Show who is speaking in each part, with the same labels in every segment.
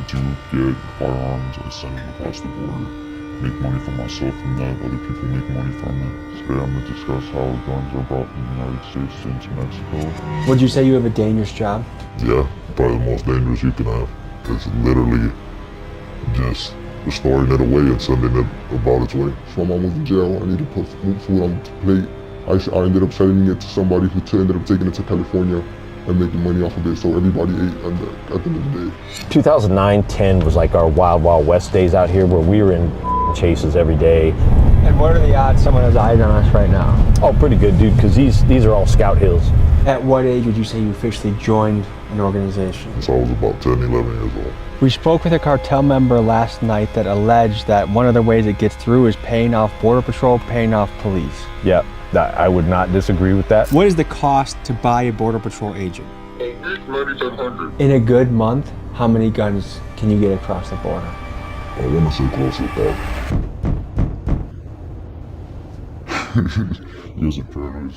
Speaker 1: to get firearms, I send them across the border, make money for myself from that, other people make money from it. Today I'm going to discuss how guns are brought from the United States into Mexico.
Speaker 2: Would you say you have a dangerous job?
Speaker 1: Yeah, probably the most dangerous you can have. It's literally just storing it away and sending it about its way. So my mom was in jail, I need to put food on the plate. I ended up sending it to somebody who ended up taking it to California and making money off of it, so everybody ate at the end of the day.
Speaker 3: 2009-10 was like our wild, wild west days out here where we were in chases every day.
Speaker 2: And what are the odds someone has eyes on us right now?
Speaker 3: Oh, pretty good, dude, because these are all scout hills.
Speaker 2: At what age would you say you officially joined an organization?
Speaker 1: So I was about 10, 11 years old.
Speaker 2: We spoke with a cartel member last night that alleged that one of the ways it gets through is paying off Border Patrol, paying off police.
Speaker 3: Yeah, I would not disagree with that.
Speaker 2: What is the cost to buy a Border Patrol agent?
Speaker 1: $9,700.
Speaker 2: In a good month, how many guns can you get across the border?
Speaker 1: I want to say close to that. Yes, it fair.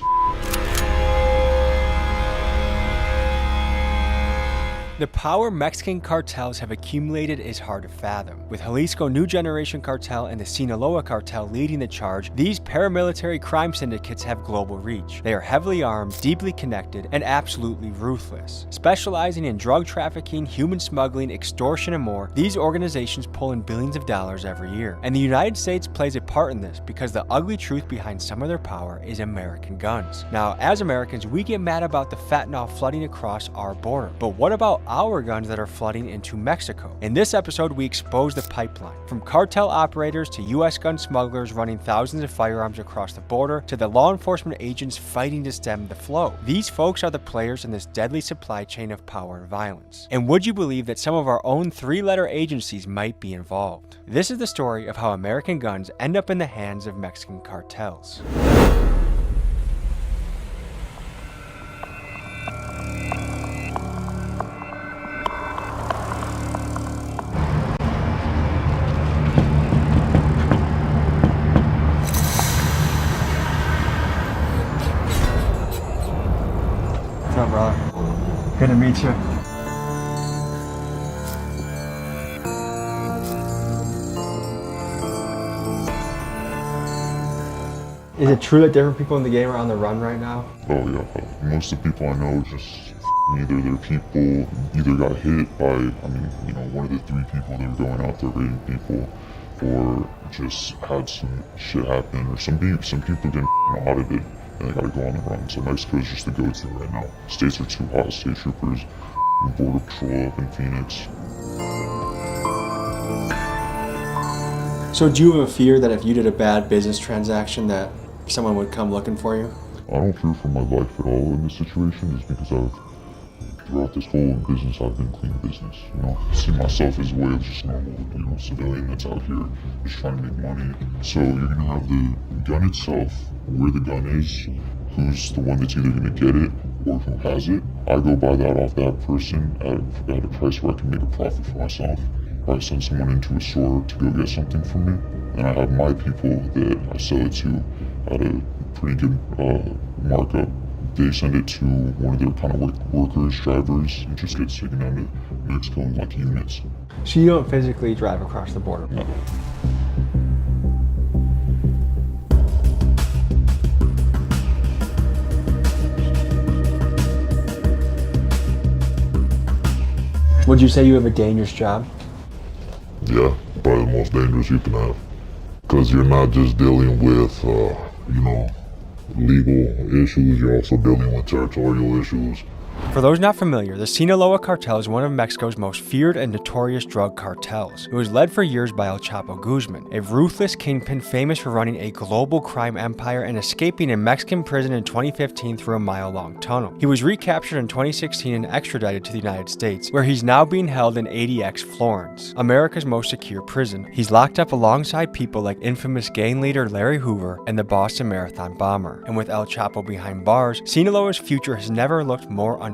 Speaker 2: The power Mexican cartels have accumulated is hard to fathom. With Jalisco New Generation Cartel and the Sinaloa Cartel leading the charge, these paramilitary crime syndicates have global reach. They are heavily armed, deeply connected, and absolutely ruthless. Specializing in drug trafficking, human smuggling, extortion, and more, these organizations pull in billions of dollars every year. And the United States plays a part in this because the ugly truth behind some of their power is American guns. Now, as Americans, we get mad about the fentanyl flooding across our border. But what about our guns that are flooding into Mexico? In this episode, we expose the pipeline. From cartel operators to US gun smugglers running thousands of firearms across the border to the law enforcement agents fighting to stem the flow. These folks are the players in this deadly supply chain of power and violence. And would you believe that some of our own three-letter agencies might be involved? This is the story of how American guns end up in the hands of Mexican cartels. What's up, brother? Good to meet you. Is it true that different people in the game are on the run right now?
Speaker 1: Oh yeah, most of the people I know just either their people either got hit by, one of the three people that were going out there raiding people, or just had some shit happen, or some people didn't know how to do it and they gotta go on the run. So Mexico is just the go-to right now. States are too hot, state troopers, Border Patrol up in Phoenix.
Speaker 2: So do you have a fear that if you did a bad business transaction that someone would come looking for you?
Speaker 1: I don't fear for my life at all in this situation, just because throughout this whole business, I've been clean business. I see myself as a way of just normal, civilian that's out here just trying to make money. So you're gonna have the gun itself, where the gun is, who's the one that's either gonna get it or who has it. I go buy that off that person at a price where I can make a profit for myself. I send someone into a store to go get something from me, and I have my people that I sell it to at a pretty good markup. They send it to one of their kind of workers, drivers, and just gets taken down to Mexico in like units.
Speaker 2: So you don't physically drive across the border?
Speaker 1: No.
Speaker 2: Would you say you have a dangerous job?
Speaker 1: Yeah, probably the most dangerous you can have. Because you're not just dealing with, legal issues, you're also dealing with territorial issues.
Speaker 2: For those not familiar, the Sinaloa Cartel is one of Mexico's most feared and notorious drug cartels. It was led for years by El Chapo Guzman, a ruthless kingpin famous for running a global crime empire and escaping a Mexican prison in 2015 through a mile-long tunnel. He was recaptured in 2016 and extradited to the United States, where he's now being held in ADX Florence, America's most secure prison. He's locked up alongside people like infamous gang leader Larry Hoover and the Boston Marathon bomber. And with El Chapo behind bars, Sinaloa's future has never looked more uncertain.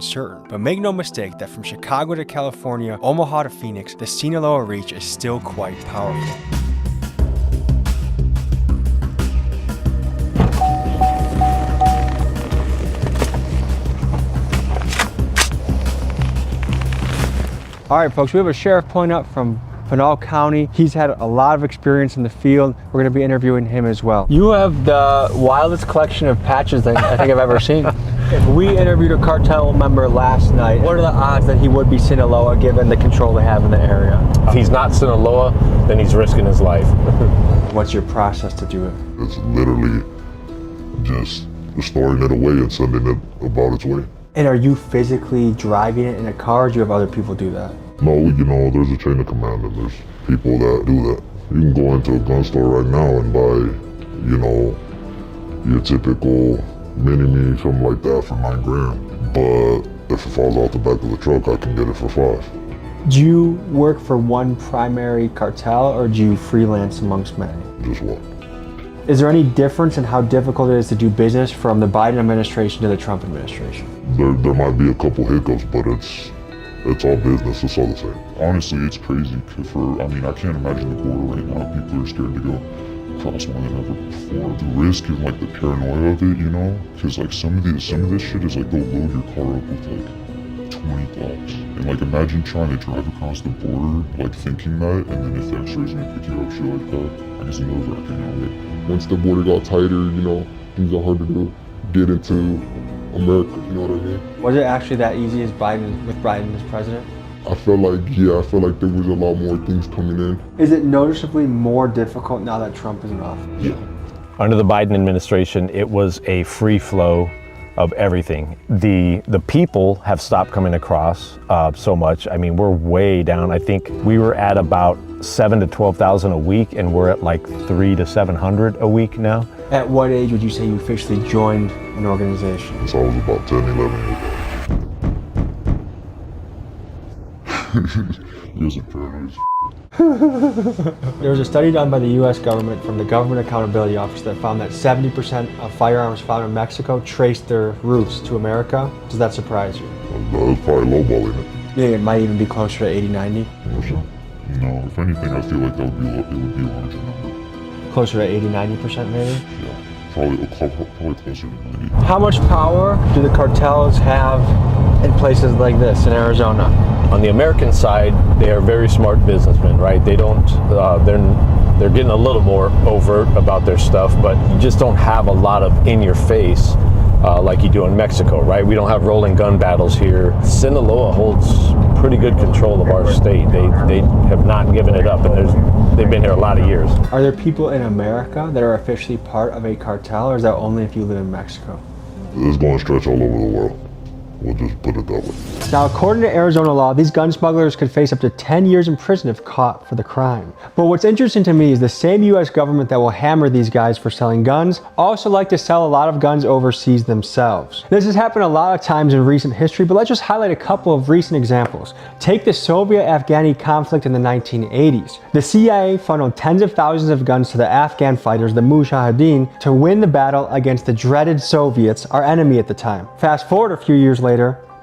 Speaker 2: But make no mistake that from Chicago to California, Omaha to Phoenix, the Sinaloa reach is still quite powerful. All right, folks, we have a sheriff pulling up from Pinal County. He's had a lot of experience in the field. We're gonna be interviewing him as well. You have the wildest collection of patches that I think I've ever seen. If we interviewed a cartel member last night, what are the odds that he would be Sinaloa given the control they have in the area?
Speaker 3: If he's not Sinaloa, then he's risking his life.
Speaker 2: What's your process to do it?
Speaker 1: It's literally just storing it away and sending it about its way.
Speaker 2: And are you physically driving it in a car, or do you have other people do that?
Speaker 1: No, there's a chain of command and there's people that do that. You can go into a gun store right now and buy, your typical mini-me, something like that for $9 grand. But if it falls out the back of the truck, I can get it for $5.
Speaker 2: Do you work for one primary cartel, or do you freelance amongst many?
Speaker 1: Just one.
Speaker 2: Is there any difference in how difficult it is to do business from the Biden administration to the Trump administration?
Speaker 1: There might be a couple hiccups, but it's all business. It's all the same. Honestly, it's crazy. I can't imagine the border right now. People are scared to go across more than ever before. The risk and the paranoia of it, because some of this shit is they'll load your car up with 20 blocks. And imagine trying to drive across the border, thinking that, and then if the X-ray's gonna pick you up, shit like that. I guess it knows that, once the border got tighter, things are harder to get into America, you know what I mean?
Speaker 2: Was it actually that easy with Biden as president?
Speaker 1: I feel like there was a lot more things coming in.
Speaker 2: Is it noticeably more difficult now that Trump is in office?
Speaker 1: Yeah.
Speaker 3: Under the Biden administration, it was a free flow of everything. The people have stopped coming across so much. We're way down. I think we were at about 7,000 to 12,000 a week, and we're at 300 to 700 a week now.
Speaker 2: At what age would you say you officially joined an organization?
Speaker 1: So I was about 10, 11 years old. He wasn't paranoid.
Speaker 2: There was a study done by the U.S. government from the Government Accountability Office that found that 70% of firearms found in Mexico traced their roots to America. Does that surprise you?
Speaker 1: That's probably lowballing it.
Speaker 2: You think it might even be closer to 80, 90?
Speaker 1: No, if anything, I feel like it would be a larger number.
Speaker 2: Closer to 80, 90% maybe?
Speaker 1: Yeah, probably closer to 90.
Speaker 2: How much power do the cartels have in places like this, in Arizona?
Speaker 3: On the American side, they are very smart businessmen, right? They don't, they're getting a little more overt about their stuff, but you just don't have a lot of in your face like you do in Mexico, right? We don't have rolling gun battles here. Sinaloa holds pretty good control of our state. They have not given it up, and they've been here a lot of years.
Speaker 2: Are there people in America that are officially part of a cartel, or is that only if you live in Mexico?
Speaker 1: It's going to stretch all over the world. We'll just put it that way.
Speaker 2: Now, according to Arizona law, these gun smugglers could face up to 10 years in prison if caught for the crime. But what's interesting to me is the same U.S. government that will hammer these guys for selling guns also like to sell a lot of guns overseas themselves. This has happened a lot of times in recent history, but let's just highlight a couple of recent examples. Take the Soviet-Afghani conflict in the 1980s. The CIA funneled tens of thousands of guns to the Afghan fighters, the Mujahideen, to win the battle against the dreaded Soviets, our enemy at the time. Fast forward a few years later,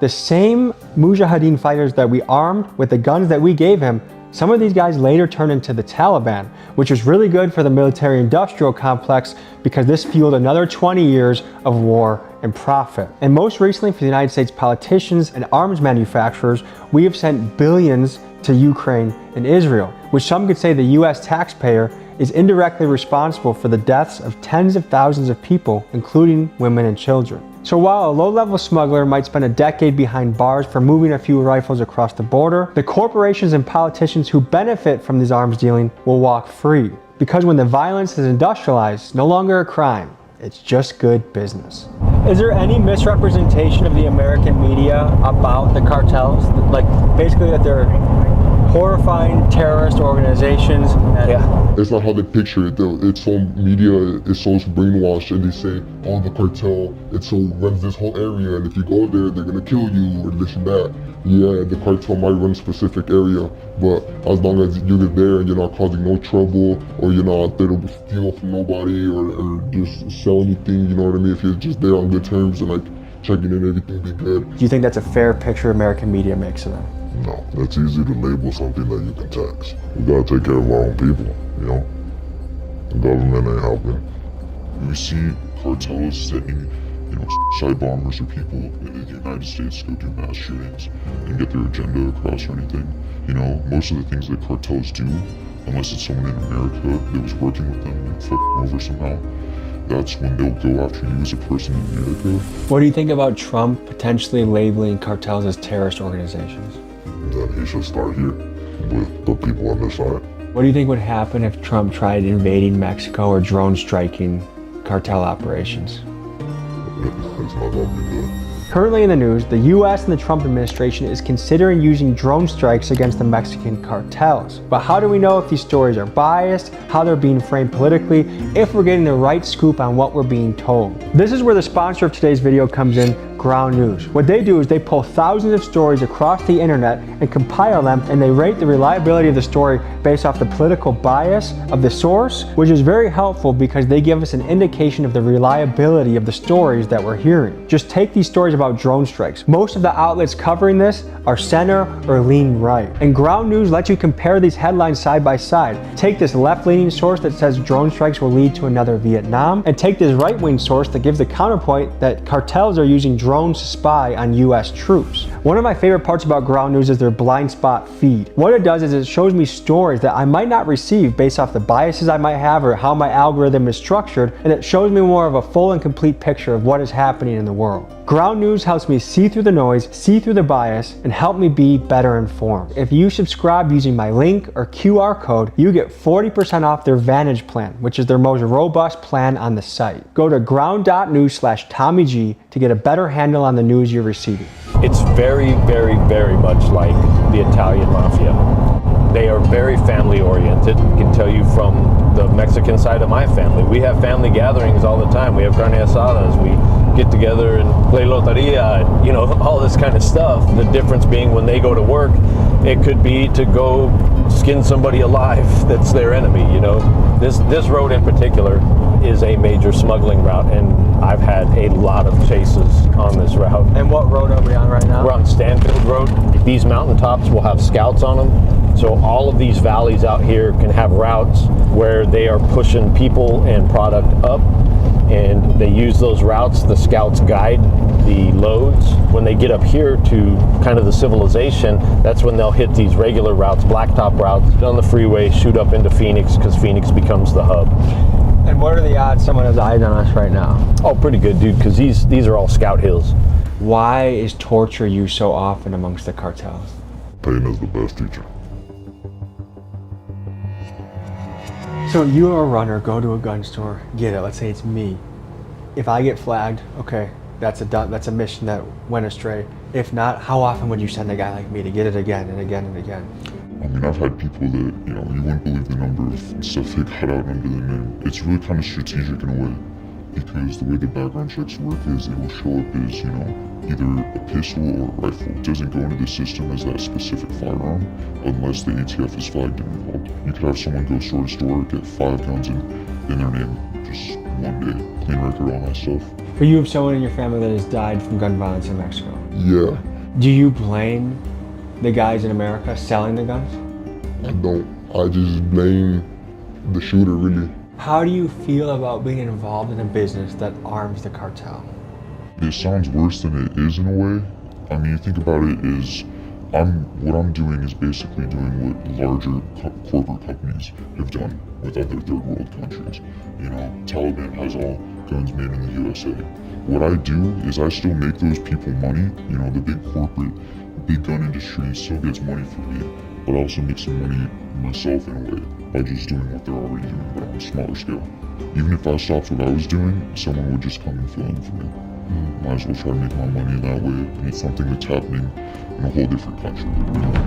Speaker 2: the same Mujahideen fighters that we armed with the guns that we gave him, some of these guys later turned into the Taliban, which was really good for the military-industrial complex because this fueled another 20 years of war and profit. And most recently, for the United States politicians and arms manufacturers, we have sent billions to Ukraine and Israel, which some could say the US taxpayer is indirectly responsible for the deaths of tens of thousands of people, including women and children. So while a low-level smuggler might spend a decade behind bars for moving a few rifles across the border, the corporations and politicians who benefit from this arms dealing will walk free. Because when the violence is industrialized, it's no longer a crime, it's just good business. Is there any misrepresentation of the American media about the cartels? Basically that they're horrifying terrorist organizations?
Speaker 1: It's not how they picture it though. It's so media is so brainwashed, and they say, oh, the cartel, runs this whole area, and if you go there, they're gonna kill you, or this and that. Yeah, the cartel might run a specific area, but as long as you're there and you're not causing no trouble, or you're not out there to steal from nobody, or just sell anything, you know what I mean? If you're just there on good terms and checking in, everything be good.
Speaker 2: Do you think that's a fair picture American media makes of them?
Speaker 1: No, that's easy to label something that you can tax. We gotta take care of our own people, The government ain't helping.
Speaker 4: We see cartels sending
Speaker 1: side bombers or people in the United States go do mass shootings and get their agenda across or anything. Most of the things that cartels do, unless it's someone in America that was working with them and fucked them over somehow, that's when they'll go after you as a person in America.
Speaker 2: What do you think about Trump potentially labeling cartels as terrorist organizations?
Speaker 1: Then he should start here with the people on this side.
Speaker 2: What do you think would happen if Trump tried invading Mexico or drone striking cartel operations?
Speaker 1: It's not gonna be good.
Speaker 2: Currently in the news, the US and the Trump administration is considering using drone strikes against the Mexican cartels. But how do we know if these stories are biased, how they're being framed politically, if we're getting the right scoop on what we're being told? This is where the sponsor of today's video comes in, Ground News. What they do is they pull thousands of stories across the internet and compile them, and they rate the reliability of the story based off the political bias of the source, which is very helpful because they give us an indication of the reliability of the stories that we're hearing. Just take these stories about drone strikes. Most of the outlets covering this are center or lean right. And Ground News lets you compare these headlines side by side. Take this left-leaning source that says drone strikes will lead to another Vietnam, and take this right-wing source that gives the counterpoint that cartels are using drones to spy on US troops. One of my favorite parts about Ground News is their blind spot feed. What it does is it shows me stories that I might not receive based off the biases I might have or how my algorithm is structured, and it shows me more of a full and complete picture of what is happening in the world. Ground News helps me see through the noise, see through the bias, and help me be better informed. If you subscribe using my link or QR code, you get 40% off their Vantage plan, which is their most robust plan on the site. Go to ground.news/TommyG to get a better handle on the news you're receiving.
Speaker 3: It's very, very, very much like the Italian mafia. They are very family oriented. I can tell you from the Mexican side of my family. We have family gatherings all the time. We have carne asadas. We get together and play loteria, all this kind of stuff. The difference being when they go to work, it could be to go skin somebody alive that's their enemy, This road in particular is a major smuggling route, and I've had a lot of chases on this route.
Speaker 2: And what road are we on right now?
Speaker 3: We're on Stanfield Road. These mountaintops will have scouts on them. So all of these valleys out here can have routes where they are pushing people and product up, and they use those routes. The scouts guide the loads. When they get up here to kind of the civilization, that's when they'll hit these regular routes, blacktop routes, on the freeway, shoot up into Phoenix, because Phoenix becomes the hub.
Speaker 2: And what are the odds someone has eyes on us right now?
Speaker 3: Oh, pretty good, dude, because these are all scout hills.
Speaker 2: Why is torture used so often amongst the cartels?
Speaker 1: Pain is the best teacher.
Speaker 2: So you're a runner, go to a gun store, get it, let's say it's me. If I get flagged, okay, that's a mission that went astray. If not, how often would you send a guy like me to get it again and again and again?
Speaker 1: I mean, I've had people that, you wouldn't believe the number of stuff they got out under the name. It's really kind of strategic in a way, because the way the background checks work is they will show up as, either a pistol or a rifle. It doesn't go into the system as that specific firearm unless the ATF is flagged and involved. You could have someone go store to store, get 5 guns in their name, just one day, clean record, all that stuff.
Speaker 2: But you have someone in your family that has died from gun violence in Mexico.
Speaker 1: Yeah.
Speaker 2: Do you blame the guys in America selling the guns?
Speaker 1: I don't. I just blame the shooter, really.
Speaker 2: How do you feel about being involved in a business that arms the cartel?
Speaker 1: It sounds worse than it is in a way. I mean, you think about it is, what I'm doing is basically doing what larger corporate companies have done with other third world countries. Taliban has all guns made in the USA. What I do is I still make those people money. The big corporate, big gun industry still gets money from me, but I also make some money myself in a way by just doing what they're already doing, but on a smaller scale. Even if I stopped what I was doing, someone would just come and fill in for me. Might as well try to make my money that way, and it's something that's happening in a whole different country.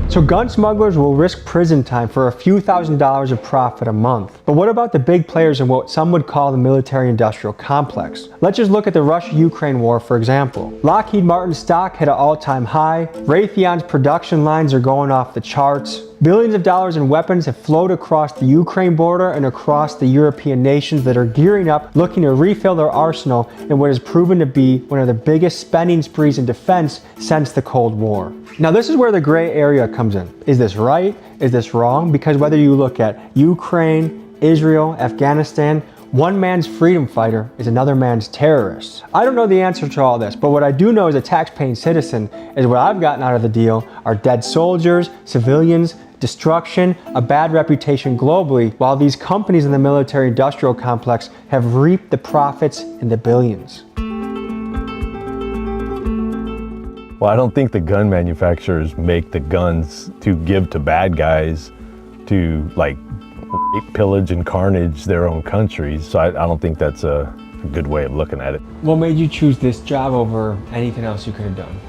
Speaker 2: So gun smugglers will risk prison time for a few $1,000s of profit a month. But what about the big players in what some would call the military-industrial complex? Let's just look at the Russia-Ukraine war, for example. Lockheed Martin's stock hit an all-time high. Raytheon's production lines are going off the charts. Billions of dollars in weapons have flowed across the Ukraine border and across the European nations that are gearing up, looking to refill their arsenal in what has proven to be one of the biggest spending sprees in defense since the Cold War. Now this is where the gray area comes in. Is this right? Is this wrong? Because whether you look at Ukraine, Israel, Afghanistan, One man's freedom fighter is another man's terrorist. I don't know the answer to all this, but what I do know as a tax-paying citizen is what I've gotten out of the deal are dead soldiers, civilians, destruction, a bad reputation globally, while these companies in the military-industrial complex have reaped the profits in the billions.
Speaker 3: Well, I don't think the gun manufacturers make the guns to give to bad guys to like rape, pillage, and carnage their own countries. So I don't think that's a good way of looking at it.
Speaker 2: What made you choose this job over anything else you could have done?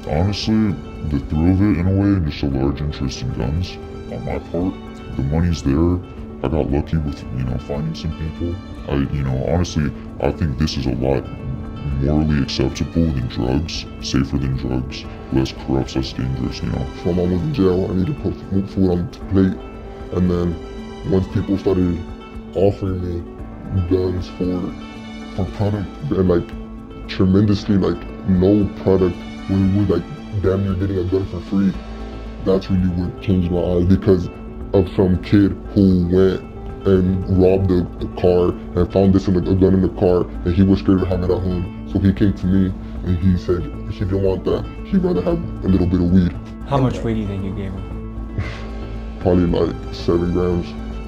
Speaker 1: Honestly, the thrill of it in a way, and just a large interest in guns on my part. The money's there. I got lucky with, finding some people. Honestly, I think this is a lot morally acceptable than drugs, safer than drugs, less corrupt, less dangerous,
Speaker 4: My mom was in jail, I needed to put food on the plate, and then once people started offering me guns for product, and like tremendously, like no product was like damn near getting a gun for free, that's really what changed my eyes, because of some kid who went and robbed a car and found this in a gun in the car, and he was scared to have it at home. So he came to me and he said he didn't want that. He'd rather have a little bit of weed.
Speaker 2: How much weed do you think you gave him?
Speaker 4: Probably like 7 grams.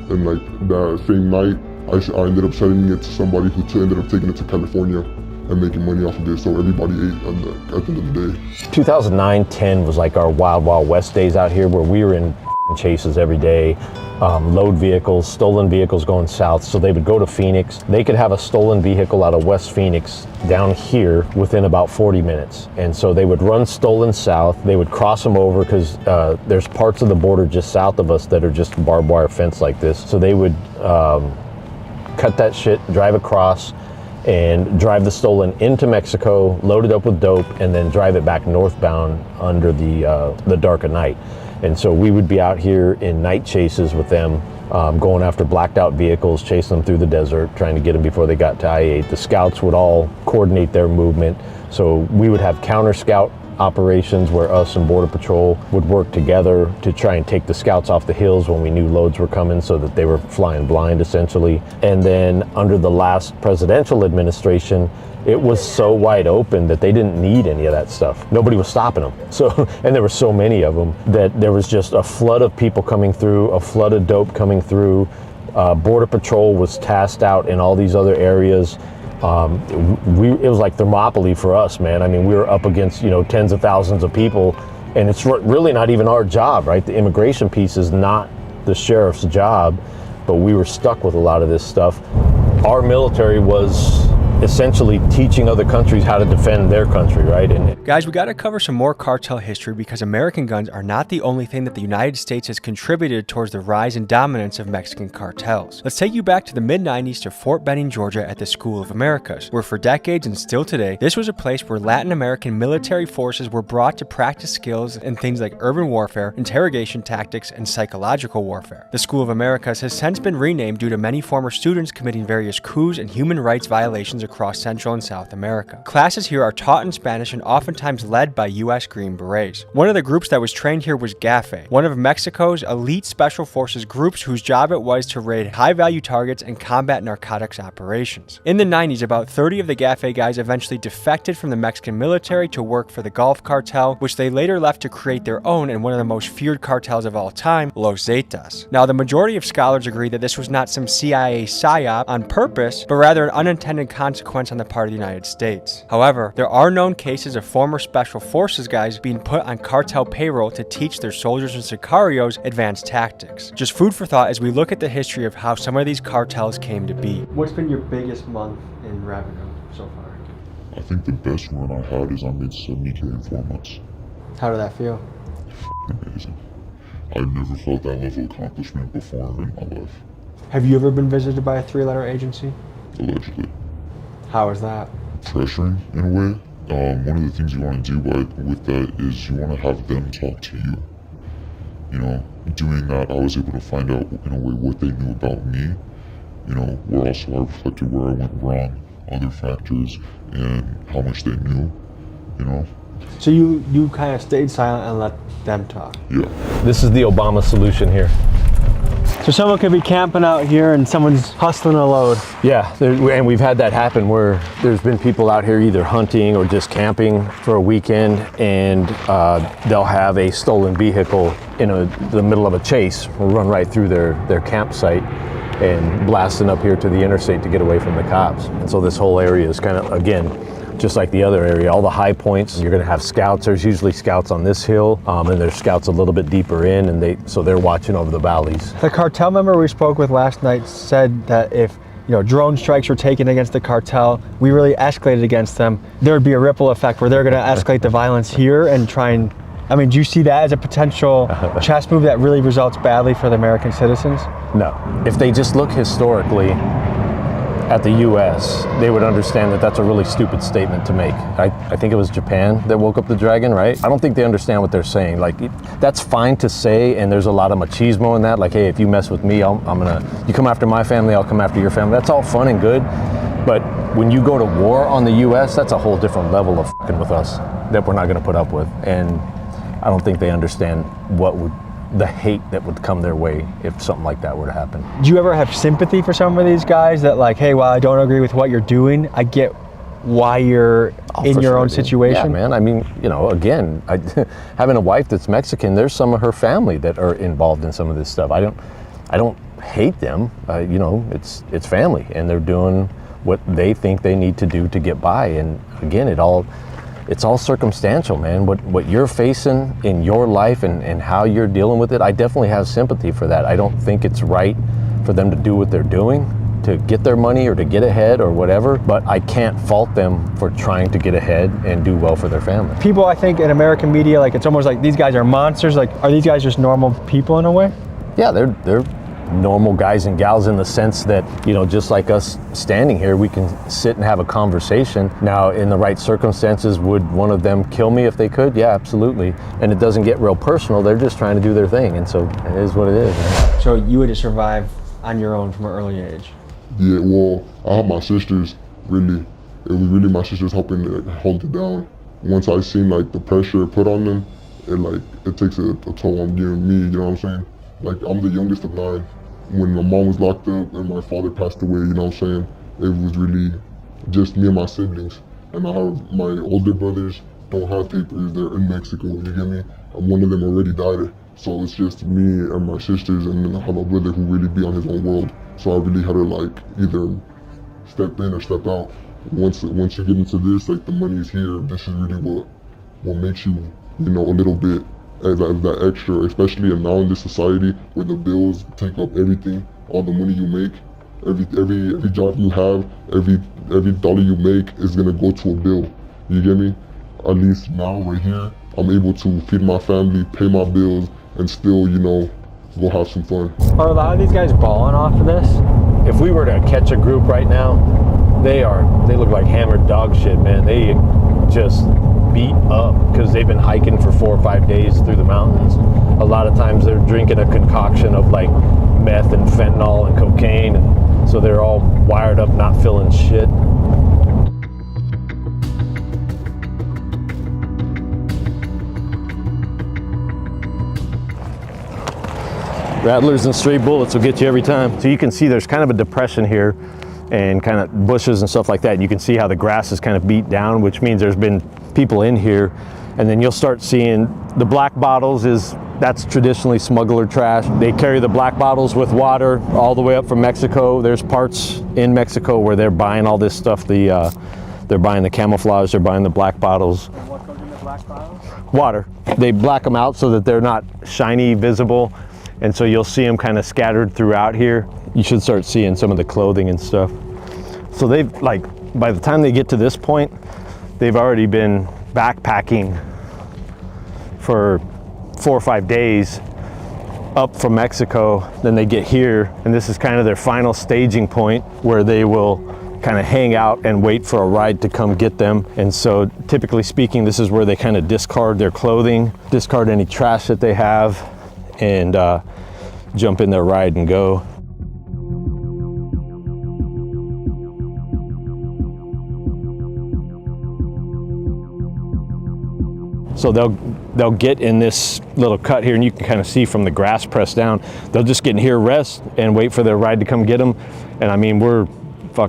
Speaker 4: And like that same night, I ended up selling it to somebody who ended up taking it to California and making money off of it. So everybody ate at the end of the day.
Speaker 3: 2009-10 was like our wild, wild west days out here, where we were in chases every day. Load vehicles, stolen vehicles going south. So they would go to Phoenix. They could have a stolen vehicle out of West Phoenix down here within about 40 minutes. And so they would run stolen south. They would cross them over because there's parts of the border just south of us that are just barbed wire fence like this. So they would cut that shit, drive across, and drive the stolen into Mexico, load it up with dope, and then drive it back northbound under the dark of night. And so we would be out here in night chases with them, going after blacked out vehicles, chasing them through the desert, trying to get them before they got to I-8. The scouts would all coordinate their movement. So we would have counter scout operations where us and Border Patrol would work together to try and take the scouts off the hills when we knew loads were coming, so that they were flying blind essentially. And then under the last presidential administration, it was so wide open that they didn't need any of that stuff. Nobody was stopping them. So, and there were so many of them that there was just a flood of people coming through, a flood of dope coming through. Border Patrol was tasked out in all these other areas. It was like Thermopylae for us, man. I mean, we were up against, tens of thousands of people, and it's really not even our job, right? The immigration piece is not the sheriff's job, but we were stuck with a lot of this stuff. Our military was essentially teaching other countries how to defend their country, right? And
Speaker 2: guys, we got to cover some more cartel history, because American guns are not the only thing that the United States has contributed towards the rise and dominance of Mexican cartels. Let's take you back to the mid-90s to Fort Benning, Georgia at the School of Americas, where for decades and still today, this was a place where Latin American military forces were brought to practice skills in things like urban warfare, interrogation tactics, and psychological warfare. The School of Americas has since been renamed due to many former students committing various coups and human rights violations across Central and South America. Classes here are taught in Spanish and oftentimes led by U.S. Green Berets. One of the groups that was trained here was GAFE, one of Mexico's elite special forces groups whose job it was to raid high-value targets and combat narcotics operations. In the 90s, about 30 of the GAFE guys eventually defected from the Mexican military to work for the Gulf Cartel, which they later left to create their own and one of the most feared cartels of all time, Los Zetas. Now, the majority of scholars agree that this was not some CIA psyop on purpose, but rather an unintended consequence on the part of the United States. However, there are known cases of former special forces guys being put on cartel payroll to teach their soldiers and sicarios advanced tactics. Just food for thought as we look at the history of how some of these cartels came to be. What's been your biggest month in revenue so far?
Speaker 1: I think the best run I had is I made 70K in 4 months.
Speaker 2: How did that feel?
Speaker 1: Amazing. I never felt that level of accomplishment before in my life.
Speaker 2: Have you ever been visited by a 3-letter agency?
Speaker 1: Allegedly.
Speaker 2: How is that?
Speaker 1: Pressuring in a way. One of the things you want to do with that is you want to have them talk to you. Doing that, I was able to find out in a way what they knew about me. Where also I reflected where I went wrong, other factors, and how much they knew.
Speaker 2: So you kind of stayed silent and let them talk?
Speaker 1: Yeah.
Speaker 3: this is the Obama solution here.
Speaker 2: So someone could be camping out here and someone's hustling a load.
Speaker 3: Yeah, and we've had that happen where there's been people out here either hunting or just camping for a weekend, and they'll have a stolen vehicle in the middle of a chase, run right through their campsite and blasting up here to the interstate to get away from the cops. And so this whole area is kind of, again, just like the other area, all the high points, you're gonna have scouts. There's usually scouts on this hill, and there's scouts a little bit deeper in, and so they're watching over the valleys.
Speaker 2: The cartel member we spoke with last night said that if drone strikes were taken against the cartel, we really escalated against them, there would be a ripple effect where they're gonna escalate the violence here and try and, do you see that as a potential chess move that really results badly for the American citizens?
Speaker 3: No. If they just look historically at the US, they would understand that that's a really stupid statement to make. I think it was Japan that woke up the dragon, right? I don't think they understand what they're saying. Like, that's fine to say, and there's a lot of machismo in that. Like, hey, if you mess with me, you come after my family, I'll come after your family. That's all fun and good, but when you go to war on the US, that's a whole different level of fucking with us that we're not gonna put up with. And I don't think they understand the hate that would come their way if something like that were to happen.
Speaker 2: Do you ever have sympathy for some of these guys that like, hey, while I don't agree with what you're doing, I get why you're in your own situation?
Speaker 3: Yeah, man. Again, having a wife that's Mexican, there's some of her family that are involved in some of this stuff. I don't hate them. It's family, and they're doing what they think they need to do to get by. And again, it's all circumstantial, man. What you're facing in your life and how you're dealing with it, I definitely have sympathy for that. I don't think it's right for them to do what they're doing to get their money or to get ahead or whatever, but I can't fault them for trying to get ahead and do well for their family.
Speaker 2: People, I think, in American media, like, it's almost like these guys are monsters. Like, are these guys just normal people in a way?
Speaker 3: Yeah, they're normal guys and gals in the sense that, just like us standing here, we can sit and have a conversation. Now, in the right circumstances, would one of them kill me if they could? Yeah, absolutely. And it doesn't get real personal. They're just trying to do their thing. And so it is what it is, man.
Speaker 2: So you had to survive on your own from an early age?
Speaker 4: Yeah, well, I have my sisters, really. It was really my sisters helping to hold it down. Once I seen like the pressure put on them, it takes a toll on you and me, you know what I'm saying? Like, I'm the youngest of 9. When my mom was locked up and my father passed away, you know what I'm saying? It was really just me and my siblings. And I have my older brothers don't have papers, they're in Mexico, you get me? And one of them already died. So it's just me and my sisters, and then I have a brother who really be on his own world. So I really had to like either step in or step out. Once you get into this, like the money is here, this is really what makes you, a little bit as that extra, especially now in this society where the bills take up everything, all the money you make, every job you have, every dollar you make is gonna go to a bill. You get me? At least now right here, I'm able to feed my family, pay my bills, and still, go have some fun.
Speaker 2: Are a lot of these guys balling off of this?
Speaker 3: If we were to catch a group right now, they look like hammered dog shit, man. They just beat up because they've been hiking for 4 or 5 days through the mountains. A lot of times they're drinking a concoction of like meth and fentanyl and cocaine, and so they're all wired up, not feeling shit. Rattlers and stray bullets will get you every time. So you can see there's kind of a depression here and kind of bushes and stuff like that. You can see how the grass is kind of beat down, which means there's been people in here. And then you'll start seeing the black bottles that's traditionally smuggler trash. They carry the black bottles with water all the way up from Mexico. There's parts in Mexico where they're buying all this stuff. They're buying the camouflage, they're buying the black bottles.
Speaker 2: And what goes in the black bottles?
Speaker 3: Water. They black them out so that they're not shiny, visible. And so you'll see them kind of scattered throughout here. You should start seeing some of the clothing and stuff. So they've, by the time they get to this point, they've already been backpacking for 4 or 5 days up from Mexico. Then they get here, and this is kind of their final staging point where they will kind of hang out and wait for a ride to come get them. And so typically speaking, this is where they kind of discard their clothing, discard any trash that they have, and jump in their ride and go. So they'll they'll get in this little cut here, and you can kind of see from the grass pressed down, they'll just get in here, rest, and wait for their ride to come get them. And I mean, we're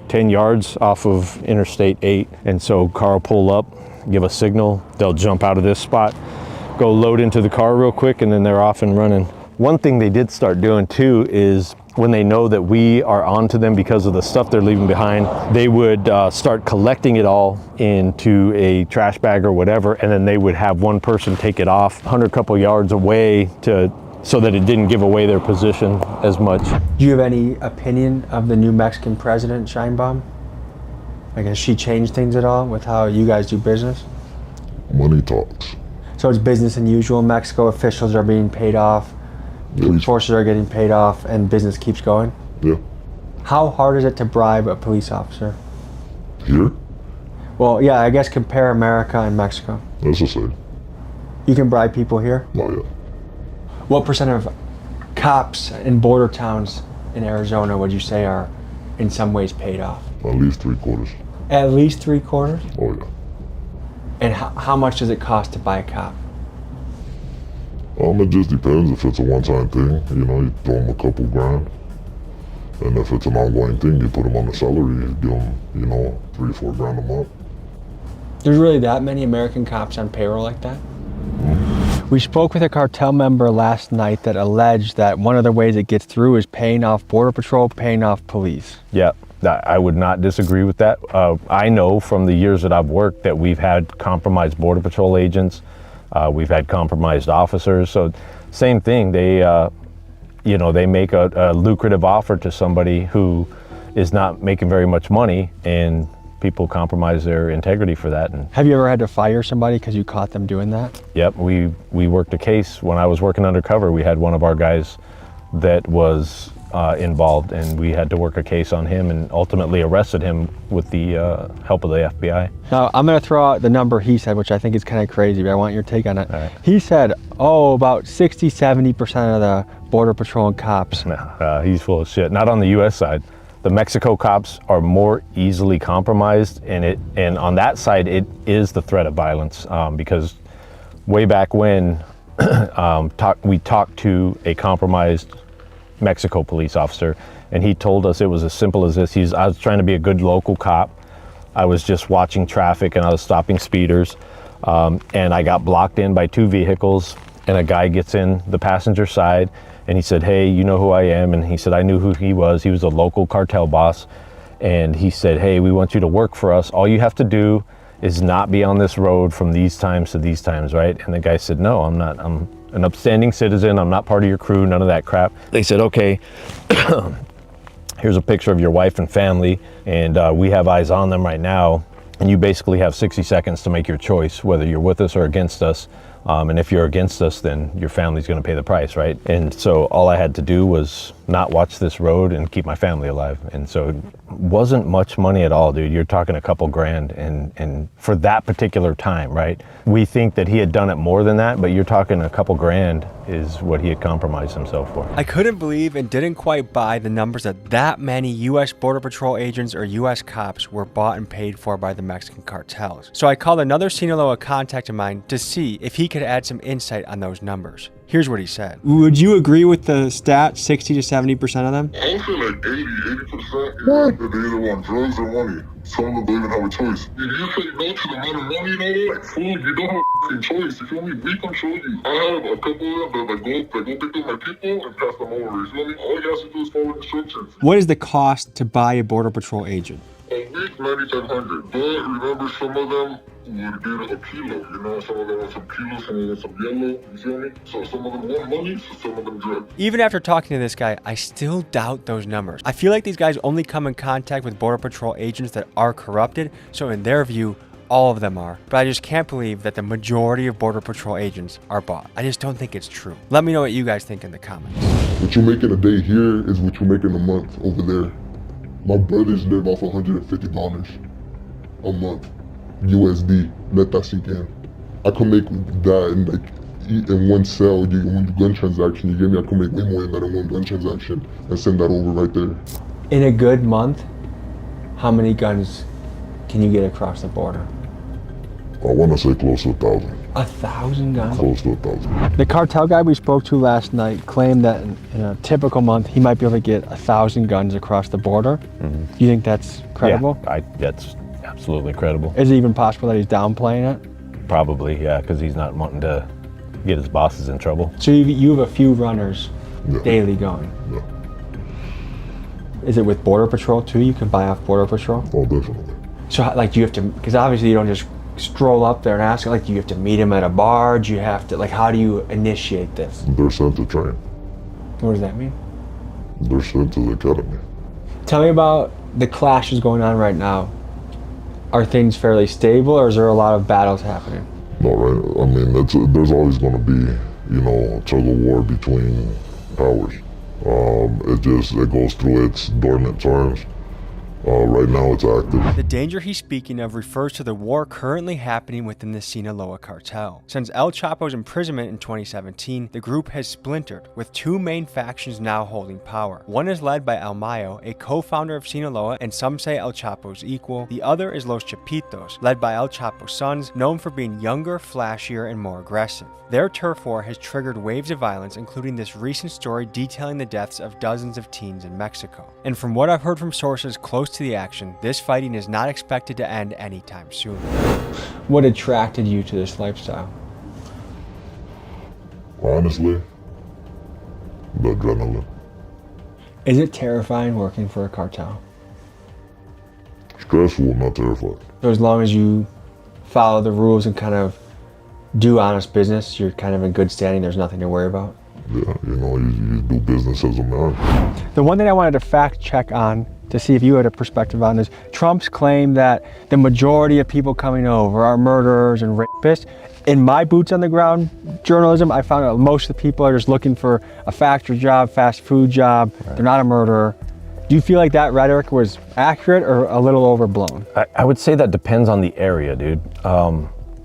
Speaker 3: 10 yards off of Interstate 8. And so car will pull up, give a signal, they'll jump out of this spot, go load into the car real quick, and then they're off and running. One thing they did start doing too is when they know that we are onto them because of the stuff they're leaving behind, they would start collecting it all into a trash bag or whatever, and then they would have one person take it off 100 couple yards away so that it didn't give away their position as much.
Speaker 2: Do you have any opinion of the new Mexican president, Scheinbaum? Like, has she changed things at all with how you guys do business?
Speaker 4: Money talks.
Speaker 2: So it's business as usual. Mexico officials are being paid off, police forces are getting paid off, and business keeps going?
Speaker 4: Yeah.
Speaker 2: How hard is it to bribe a police officer?
Speaker 4: Here?
Speaker 2: Well, yeah, I guess compare America and Mexico.
Speaker 4: That's the same.
Speaker 2: You can bribe people here?
Speaker 4: Oh, yeah.
Speaker 2: What percent of cops in border towns in Arizona would you say are in some ways paid off?
Speaker 4: At least 3/4.
Speaker 2: At least 3/4?
Speaker 4: Oh, yeah.
Speaker 2: And how much does it cost to buy a cop?
Speaker 4: It just depends if it's a one-time thing. You know, you throw them a couple grand. And if it's an ongoing thing, you put them on the salary, you give them, you know, 3 or 4 grand a month.
Speaker 2: There's really that many American cops on payroll like that? We spoke with a cartel member last night that alleged that one of the ways it gets through is paying off Border Patrol, paying off police.
Speaker 3: Yeah, I would not disagree with that. I know from the years that I've worked that we've had compromised Border Patrol agents, we've had compromised officers. So same thing, they make a lucrative offer to somebody who is not making very much money, and people compromise their integrity for that. And
Speaker 2: have you ever had to fire somebody because you caught them doing that?
Speaker 3: Yep, we worked a case when I was working undercover. We had one of our guys that was involved, and we had to work a case on him and ultimately arrested him with the help of the FBI.
Speaker 2: Now, I'm going to throw out the number he said, which I think is kind of crazy, but I want your take on it.
Speaker 3: Right.
Speaker 2: He said, about 60-70% of the Border Patrol and cops.
Speaker 3: He's full of shit. Not on the U.S. side. The Mexico cops are more easily compromised, and on that side, it is the threat of violence, because way back when we talked to a compromised Mexico police officer, and he told us it was as simple as this. I was trying to be a good local cop. I was just watching traffic and I was stopping speeders, and I got blocked in by 2 vehicles, and a guy gets in the passenger side, and he said, "Hey, you know who I am?" And he said, I knew who he was. He was a local cartel boss. And he said, "Hey, we want you to work for us. All you have to do is not be on this road from these times to these times," right? And the guy said, "No, I'm not. I'm an upstanding citizen. I'm not part of your crew, none of that crap." They said, "Okay, here's a picture of your wife and family, and we have eyes on them right now. And you basically have 60 seconds to make your choice, whether you're with us or against us. And if you're against us, then your family's going to pay the price," right? And so all I had to do was not watch this road and keep my family alive. And so it wasn't much money at all, dude. You're talking a couple grand, and for that particular time, right? We think that he had done it more than that, but you're talking a couple grand is what he had compromised himself for.
Speaker 2: I couldn't believe and didn't quite buy the numbers that many U.S. Border Patrol agents or U.S. cops were bought and paid for by the Mexican cartels. So I called another Sinaloa contact of mine to see if he could add some insight on those numbers. Here's what he said. Would you agree with the stat, 60 to 70% of them?
Speaker 4: I would say like 80%. That they either want drugs or money. Some of them don't even have a choice. If you say no to the amount of money, you know, like food, you don't have a choice. You feel me? We control you. I have a couple of them that go pick up my people and pass them over. You feel me? All you have to do is follow instructions.
Speaker 2: What is the cost to buy a Border Patrol agent?
Speaker 4: A week, $9,500. But remember, some of them would get a kilo. You know, some of them want some kilos, some of them want some yellow. You feel me? So some of them want money, so some of them drugs.
Speaker 2: Even after talking to this guy, I still doubt those numbers. I feel like these guys only come in contact with Border Patrol agents that are corrupted, so in their view, all of them are. But I just can't believe that the majority of Border Patrol agents are bought. I just don't think it's true. Let me know what you guys think in the comments.
Speaker 4: What you make in a day here is what you make in a month over there. My brothers live off $150 a month, USD. Let that sink in. I could make that in one cell. One gun transaction, you get me? I could make way more than that in one gun transaction and send that over right there.
Speaker 2: In a good month, how many guns can you get across the border?
Speaker 4: I want to say close to 1,000.
Speaker 2: 1,000 guns?
Speaker 1: Close to 1,000.
Speaker 2: The cartel guy we spoke to last night claimed that in a typical month, he might be able to get 1,000 guns across the border. Do you think that's credible?
Speaker 3: Yeah, that's absolutely credible.
Speaker 2: Is it even possible that he's downplaying it?
Speaker 3: Probably, yeah, because he's not wanting to get his bosses in trouble.
Speaker 2: So you have a few runners
Speaker 1: Yeah.
Speaker 2: daily going.
Speaker 1: Yeah.
Speaker 2: Is it with Border Patrol too? You can buy off Border Patrol?
Speaker 1: Oh, definitely.
Speaker 2: So like, do you have to, because obviously you don't just stroll up there and ask, like, do you have to meet him at a bar? Do you have to, like, how do you initiate this?
Speaker 1: They're sent to train.
Speaker 2: What does that mean?
Speaker 1: They're sent to the academy.
Speaker 2: Tell me about the clashes going on right now. Are things fairly stable, or is there a lot of battles happening?
Speaker 1: No, right? I mean, there's always going to be, you know, a tug of war between powers. It goes through its dormant times. Right now it's active.
Speaker 2: The danger he's speaking of refers to the war currently happening within the Sinaloa cartel. Since El Chapo's imprisonment in 2017, the group has splintered, with two main factions now holding power. One is led by El Mayo, a co-founder of Sinaloa and some say El Chapo's equal. The other is Los Chapitos, led by El Chapo's sons, known for being younger, flashier, and more aggressive. Their turf war has triggered waves of violence, including this recent story detailing the deaths of dozens of teens in Mexico. And from what I've heard from sources close to the action, this fighting is not expected to end anytime soon. What attracted you to this lifestyle?
Speaker 1: Honestly, the adrenaline.
Speaker 2: Is it terrifying working for a cartel?
Speaker 1: Stressful, not terrified.
Speaker 2: So as long as you follow the rules and kind of do honest business, you're kind of in good standing, there's nothing to worry about?
Speaker 1: Yeah, you know, you do business as a man.
Speaker 2: The one thing I wanted to fact check on to see if you had a perspective on is Trump's claim that the majority of people coming over are murderers and rapists. In my boots on the ground journalism, I found out most of the people are just looking for a factory job, fast food job. Right. They're not a murderer. Do you feel like that rhetoric was accurate or a little overblown?
Speaker 3: I would say that depends on the area, dude.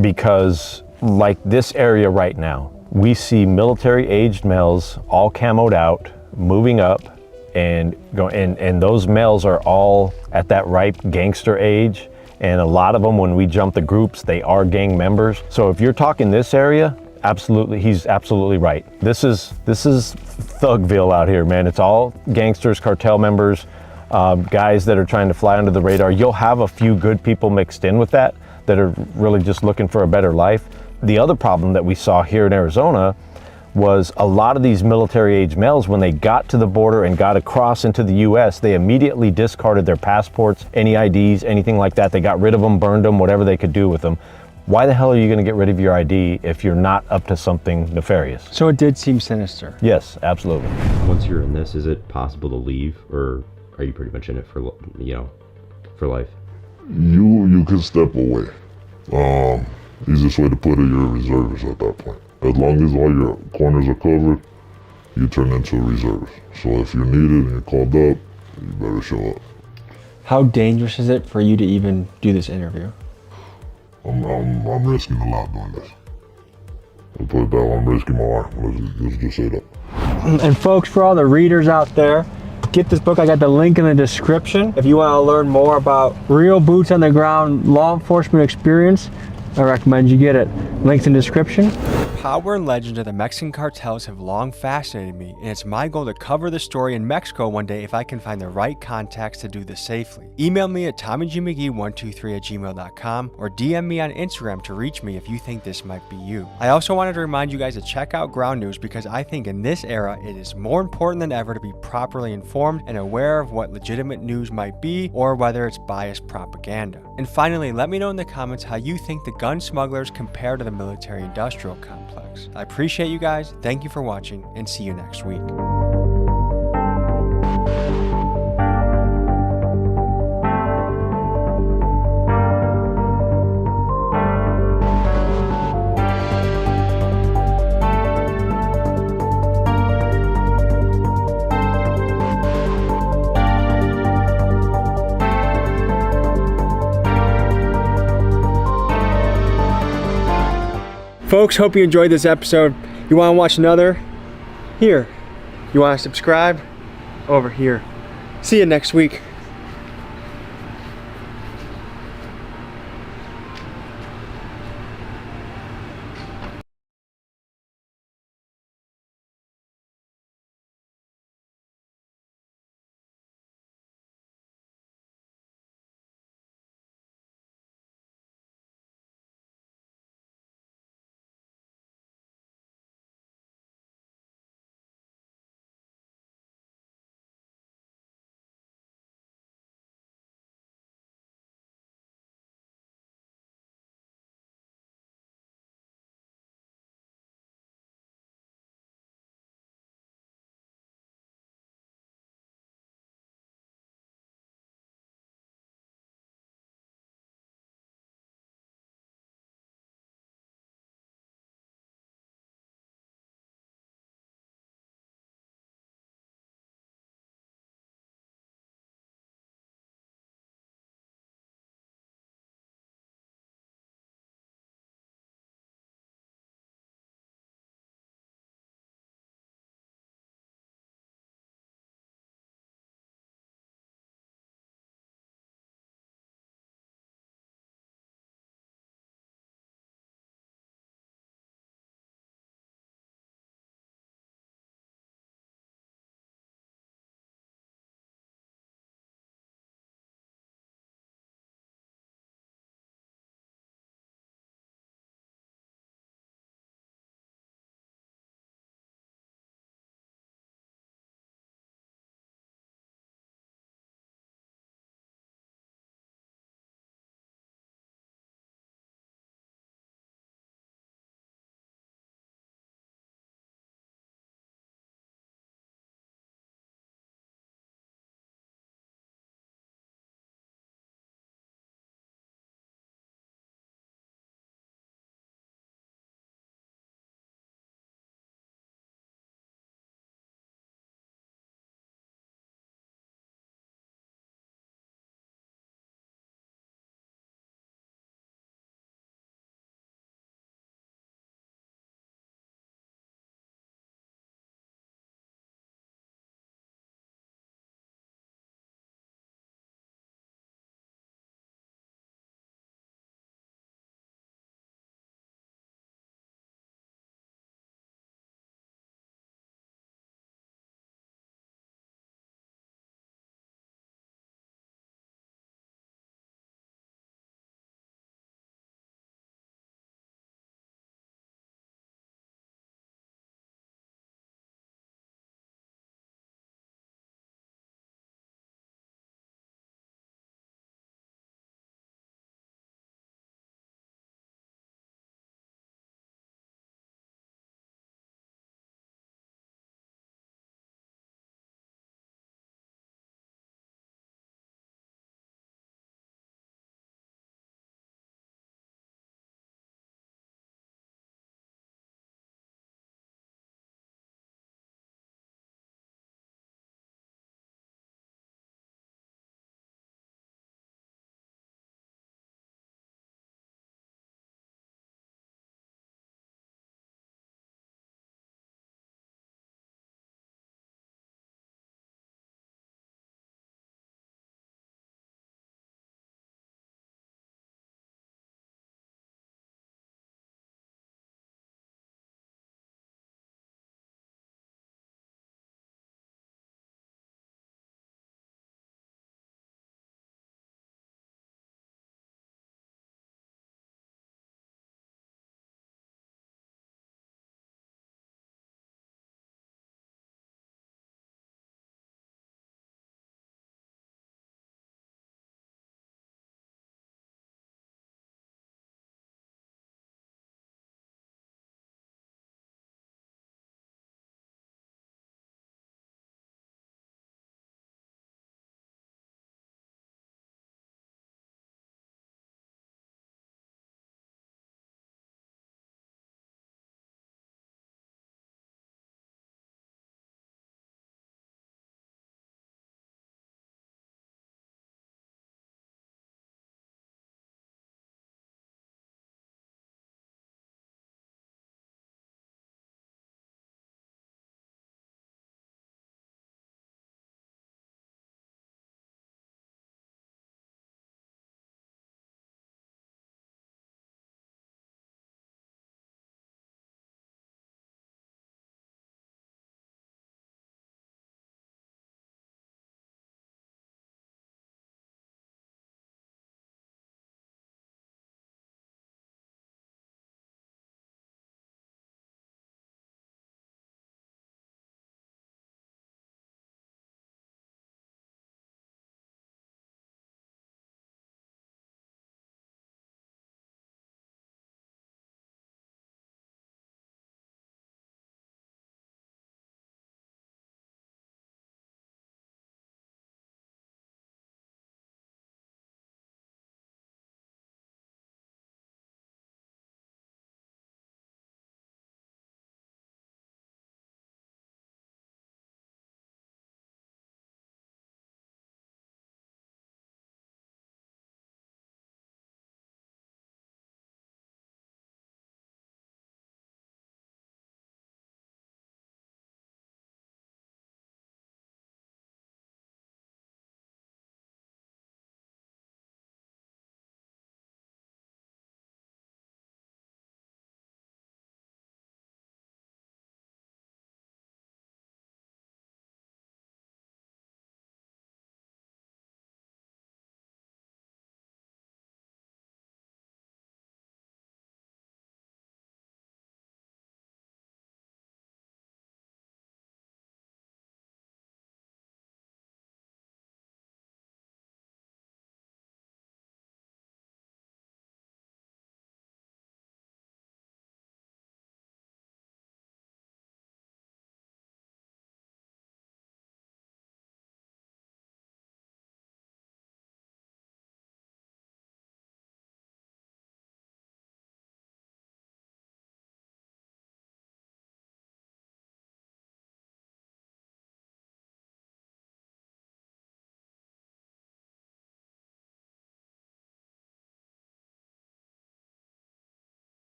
Speaker 3: Because like this area right now, we see military-aged males all camoed out, moving up, and those males are all at that ripe gangster age. And a lot of them, when we jump the groups, they are gang members. So if you're talking this area, absolutely, he's absolutely right. This is Thugville out here, man. It's all gangsters, cartel members, guys that are trying to fly under the radar. You'll have a few good people mixed in with that are really just looking for a better life. The other problem that we saw here in Arizona was a lot of these military-age males, when they got to the border and got across into the U.S., they immediately discarded their passports, any IDs, anything like that. They got rid of them, burned them, whatever they could do with them. Why the hell are you going to get rid of your ID if you're not up to something nefarious?
Speaker 2: So it did seem sinister.
Speaker 3: Yes, absolutely.
Speaker 5: Once you're in this, is it possible to leave, or are you pretty much in it for, you know, for life?
Speaker 1: You can step away. Easiest way to put it, you're a reservist at that point. As long as all your corners are covered, you turn into a reservist. So if you're needed and you're called up, you better show up.
Speaker 2: How dangerous is it for you to even do this interview?
Speaker 1: I'm risking a lot doing this. I'll put it that way, I'm risking my arm. Let's just say that.
Speaker 2: And folks, for all the readers out there, get this book. I got the link in the description. If you want to learn more about real boots on the ground law enforcement experience, I recommend you get it. Links in the description. Power and legends of the Mexican cartels have long fascinated me, and it's my goal to cover the story in Mexico one day if I can find the right contacts to do this safely. Email me at TommyGMcGee123@gmail.com or DM me on Instagram to reach me if you think this might be you. I also wanted to remind you guys to check out Ground News because I think in this era it is more important than ever to be properly informed and aware of what legitimate news might be or whether it's biased propaganda. And finally, let me know in the comments how you think the gun smugglers compare to the military-industrial complex. I appreciate you guys, thank you for watching, and see you next week. Folks, hope you enjoyed this episode. You want to watch another? Here. You want to subscribe? Over here. See you next week.